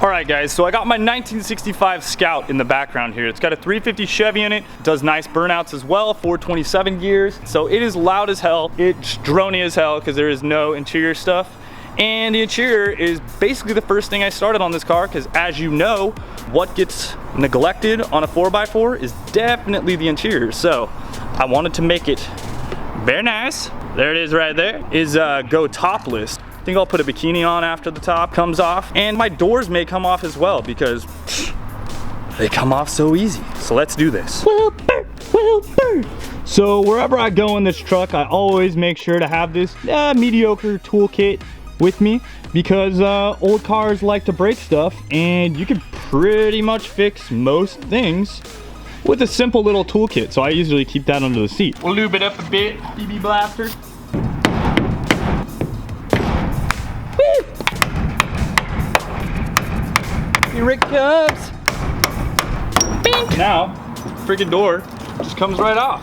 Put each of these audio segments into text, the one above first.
Alright guys, so I got my 1965 Scout in the background here. It's got a 350 Chevy in it, does nice burnouts as well, 427 gears. So it is loud as hell, it's droney as hell because there is no interior stuff. And the interior is basically the first thing I started on this car because, as you know, what gets neglected on a 4x4 is definitely the interior. So I wanted to make it very nice. There it is right there, is go topless. I think I'll put a bikini on after the top comes off, and my doors may come off as well because they come off so easy. So let's do this. So wherever I go in this truck, I always make sure to have this mediocre toolkit with me because old cars like to break stuff, and you can pretty much fix most things with a simple little toolkit. So I usually keep that under the seat. We'll lube it up a bit, BB blaster. Here it comes. Bing. Now, freaking door just comes right off.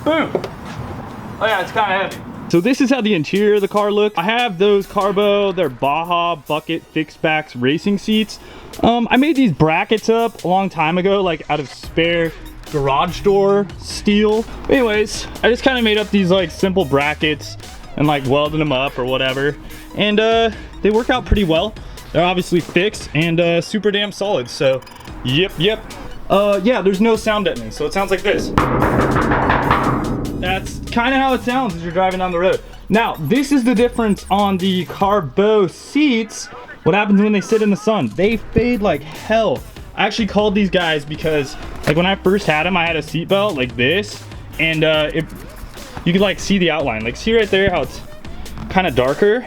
Boom. Oh yeah, it's kind of heavy. So this is how the interior of the car looks. I have those Carbo, they're Baja bucket fixed backs racing seats. I made these brackets up a long time ago, like out of spare garage door steel. Anyways, I just kind of made up these like simple brackets and like welded them up or whatever. And they work out pretty well. They're obviously fixed and super damn solid. So, yep. Yeah, there's no sound deadening, so it sounds like this. That's kind of how it sounds as you're driving down the road. Now, this is the difference on the Carbo seats. What happens when they sit in the sun? They fade like hell. I actually called these guys because, like, when I first had them, I had a seat belt like this, and you could like see the outline. Like, see right there how it's kind of darker?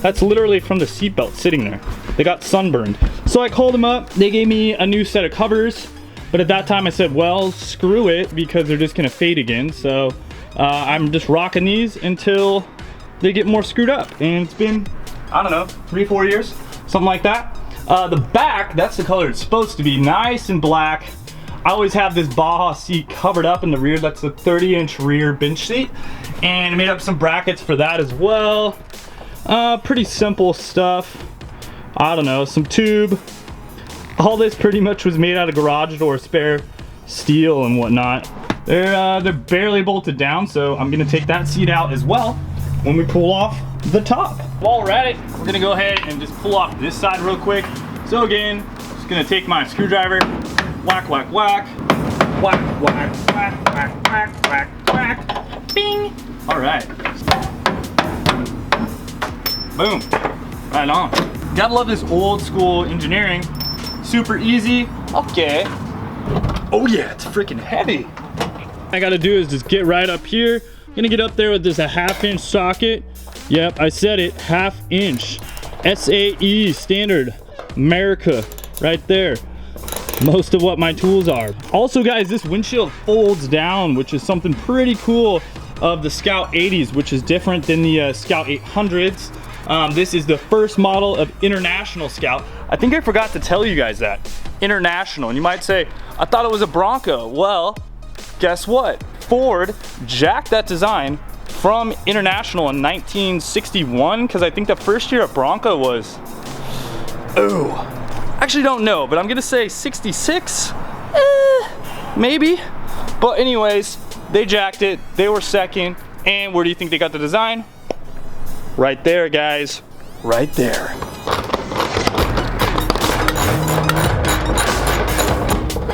That's literally from the seatbelt sitting there. They got sunburned. So I called them up. They gave me a new set of covers. But at that time I said, well, screw it, because they're just gonna fade again. So I'm just rocking these until they get more screwed up. And it's been, I don't know, 3-4 years, something like that. The back, that's the color it's supposed to be, nice and black. I always have this Baja seat covered up in the rear. That's the 30-inch rear bench seat. And I made up some brackets for that as well. Pretty simple stuff. I don't know, some tube. All this pretty much was made out of garage door spare steel and whatnot. They're barely bolted down, so I'm gonna take that seat out as well when we pull off the top. While we're at it, we're gonna go ahead and just pull off this side real quick. So again, just gonna take my screwdriver, whack, whack, whack, whack, whack, whack, whack, whack, whack, whack, bing. All right. Boom, right on. Gotta love this old school engineering. Super easy. Okay. Oh yeah, it's freaking heavy. All I gotta do is just get right up here. I'm gonna get up there with this a 1/2-inch socket. Yep, I said it, 1/2 inch. SAE, standard, America, right there. Most of what my tools are. Also guys, this windshield folds down, which is something pretty cool of the Scout 80s, which is different than the Scout 800s. This is the first model of International Scout. I think I forgot to tell you guys that. International, and you might say, I thought it was a Bronco. Well, guess what? Ford jacked that design from International in 1961, because I think the first year of Bronco was, actually don't know, but I'm gonna say 66, maybe. But anyways, they jacked it, they were second, and where do you think they got the design? Right there, guys, right there.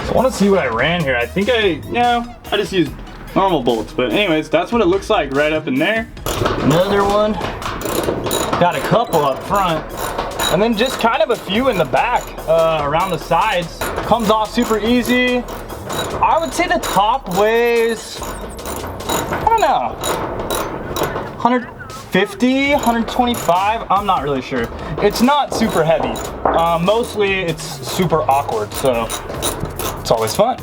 So I want to see what I ran here. I think I just used normal bolts, but anyways, that's what it looks like right up in there. Another one, got a couple up front, and then just kind of a few in the back, around the sides. Comes off super easy. I would say the top weighs, I don't know, 150, 125, I'm not really sure. It's not super heavy. Mostly it's super awkward, so it's always fun.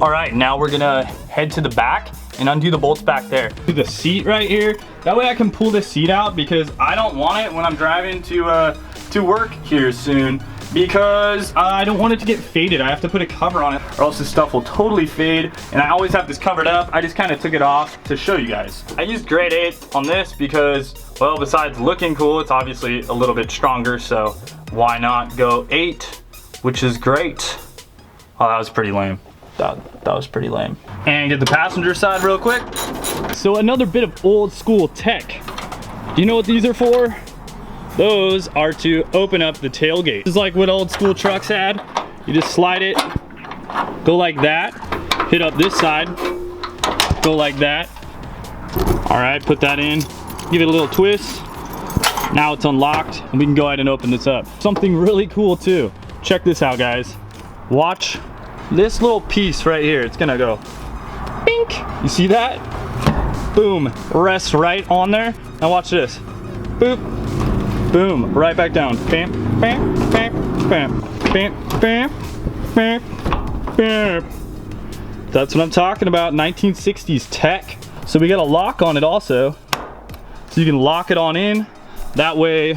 All right, now we're gonna head to the back and undo the bolts back there. Do the seat right here. That way I can pull this seat out because I don't want it when I'm driving to work here soon. because I don't want it to get faded. I have to put a cover on it or else this stuff will totally fade, and I always have this covered up. I just kind of took it off to show you guys. I used grade 8 on this because, well, besides looking cool, it's obviously a little bit stronger, so why not go 8, which is great. Oh, that was pretty lame. That was pretty lame. And get the passenger side real quick. So another bit of old school tech. Do you know what these are for? Those are to open up the tailgate. This is like what old school trucks had. You just slide it, go like that, hit up this side, go like that. All right, put that in, give it a little twist. Now it's unlocked and we can go ahead and open this up. Something really cool too. Check this out, guys. Watch this little piece right here. It's gonna go bink. You see that? Boom, rests right on there. Now watch this. Boop. Boom, right back down. Bam, bam, bam, bam, bam, bam, bam, bam. That's what I'm talking about, 1960s tech. So we got a lock on it also. So you can lock it on in. That way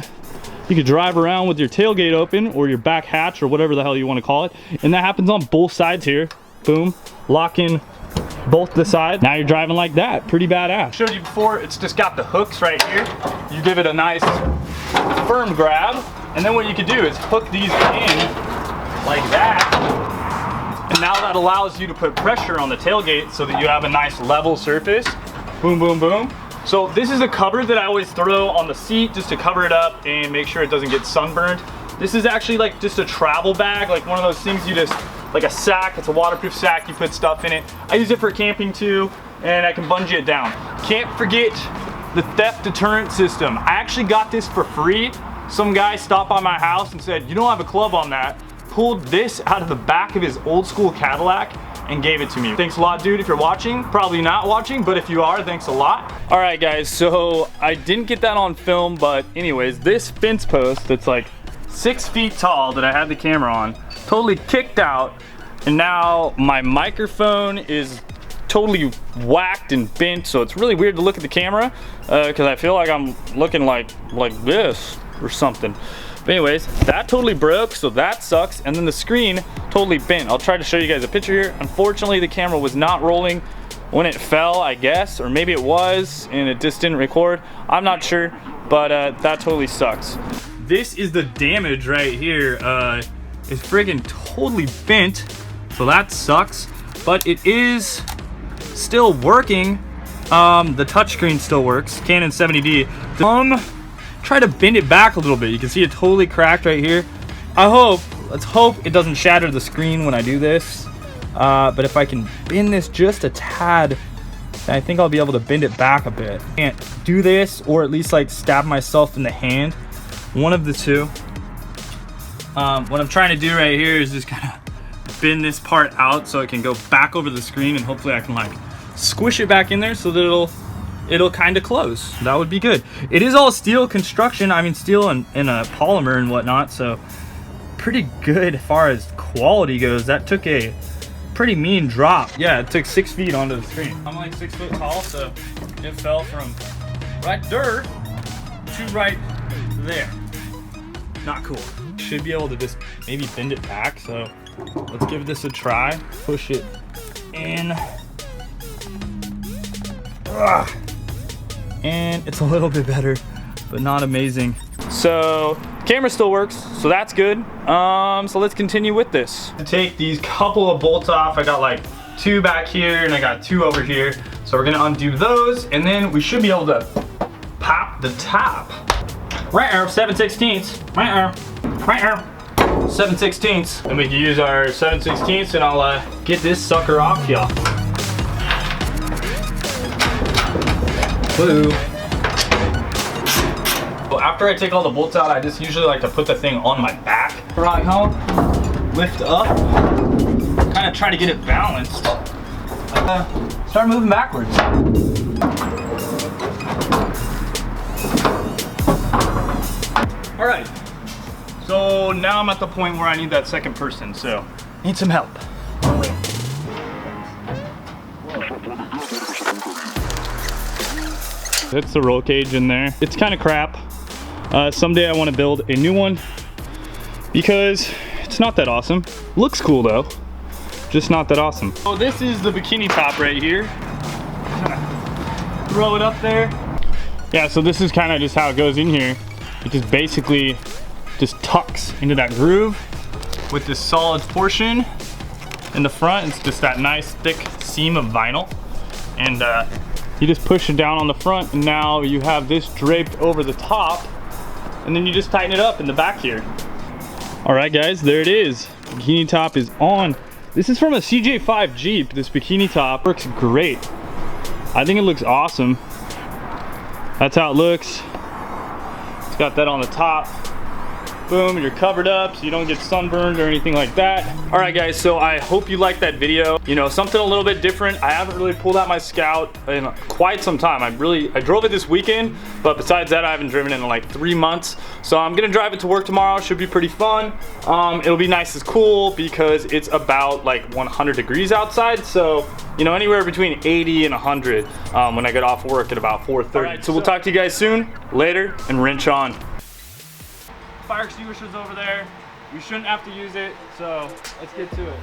you can drive around with your tailgate open or your back hatch or whatever the hell you want to call it. And that happens on both sides here. Boom, lock in both the sides. Now you're driving like that, pretty badass. Showed you before, it's just got the hooks right here. You give it a nice firm grab, and then what you can do is hook these in like that, and now that allows you to put pressure on the tailgate so that you have a nice level surface. Boom, boom, boom. So this is a cover that I always throw on the seat just to cover it up and make sure it doesn't get sunburned. This is actually like just a travel bag, like one of those things you just, like a sack, it's a waterproof sack, you put stuff in it. I use it for camping too, and I can bungee it down. Can't forget the theft deterrent system. I actually got this for free. Some guy stopped by my house and said, you don't have a club on that. Pulled this out of the back of his old school Cadillac and gave it to me. Thanks a lot, dude, if you're watching. Probably not watching, but if you are, thanks a lot. All right, guys, so I didn't get that on film, but anyways, this fence post that's like 6 feet tall that I had the camera on, totally kicked out, and now my microphone is totally whacked and bent, so it's really weird to look at the camera because I feel like I'm looking like this or something. But anyways, that totally broke, so that sucks. And then the screen totally bent. I'll try to show you guys a picture here. Unfortunately, the camera was not rolling when it fell, I guess, or maybe it was and it just didn't record. I'm not sure, but that totally sucks. This is the damage right here. It's friggin' totally bent, so that sucks. But it is still working. The touchscreen still works. Canon 70D. Try to bend it back a little bit. You can see it totally cracked right here. Let's hope it doesn't shatter the screen when I do this. But if I can bend this just a tad, then I think I'll be able to bend it back a bit. Can't do this, or at least like stab myself in the hand. One of the two. What I'm trying to do right here is just kind of bend this part out so it can go back over the screen, and hopefully I can like squish it back in there so that it'll kind of close. That would be good. It is all steel construction. I mean, steel and a polymer and whatnot, so pretty good as far as quality goes. That took a pretty mean drop. Yeah, it took 6 feet onto the screen. I'm like 6 foot tall, so it fell from right there to right there. Not cool. Should be able to just maybe bend it back, so let's give this a try. Push it in. Ugh. And it's a little bit better, but not amazing. So the camera still works, so that's good. So let's continue with this. To take these couple of bolts off, I got like 2 back here and I got 2 over here. So we're gonna undo those, and then we should be able to pop the top. Right arrow, 7/16. Right arrow, right arrow, 7/16. And we can use our 7/16, and I'll get this sucker off, y'all. Woo. Well, after I take all the bolts out, I just usually like to put the thing on my back. Right home, lift up, kind of try to get it balanced. Start moving backwards. All right, so now I'm at the point where I need that second person, so need some help. That's the roll cage in there. It's kind of crap. Someday I want to build a new one, because it's not that awesome. Looks cool though, just not that awesome. So this is the bikini top right here. Throw it up there. Yeah, so this is kind of just how it goes in here. It just basically just tucks into that groove with this solid portion in the front. It's just that nice thick seam of vinyl, and you just push it down on the front, and now you have this draped over the top, and then you just tighten it up in the back here. All right guys, there it is. Bikini top is on. This is from a CJ5 Jeep. This bikini top works great. I think it looks awesome. That's how it looks. It's got that on the top. Boom, you're covered up so you don't get sunburned or anything like that. All right guys, so I hope you liked that video. You know, something a little bit different. I haven't really pulled out my Scout in quite some time. I drove it this weekend, but besides that, I haven't driven it in like 3 months. So I'm gonna drive it to work tomorrow. Should be pretty fun. It'll be nice and cool because it's about like 100 degrees outside. So, you know, anywhere between 80 and 100 when I get off work at about 4:30. All right, so we'll talk to you guys soon. Later, and wrench on. Fire extinguisher's over there. You shouldn't have to use it, so let's get to it.